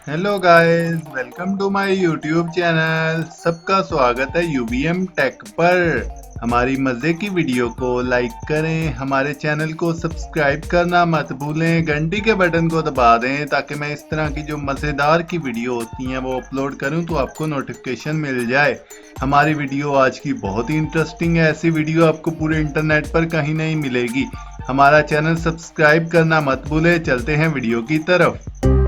Hello guys, welcome to my YouTube channel. सबका स्वागत है यूबीएम टेक पर। हमारी मज़े की वीडियो को लाइक करें, हमारे चैनल को सब्सक्राइब करना मत भूलें, घंटी के बटन को दबा दें ताकि मैं इस तरह की जो मज़ेदार की वीडियो होती हैं वो अपलोड करूं तो आपको नोटिफिकेशन मिल जाए। हमारी वीडियो आज की बहुत ही इंटरेस्टिंग है, ऐसी वीडियो आपको पूरे इंटरनेट पर कहीं नहीं मिलेगी। हमारा चैनल सब्सक्राइब करना मत भूलें। चलते हैं वीडियो की तरफ।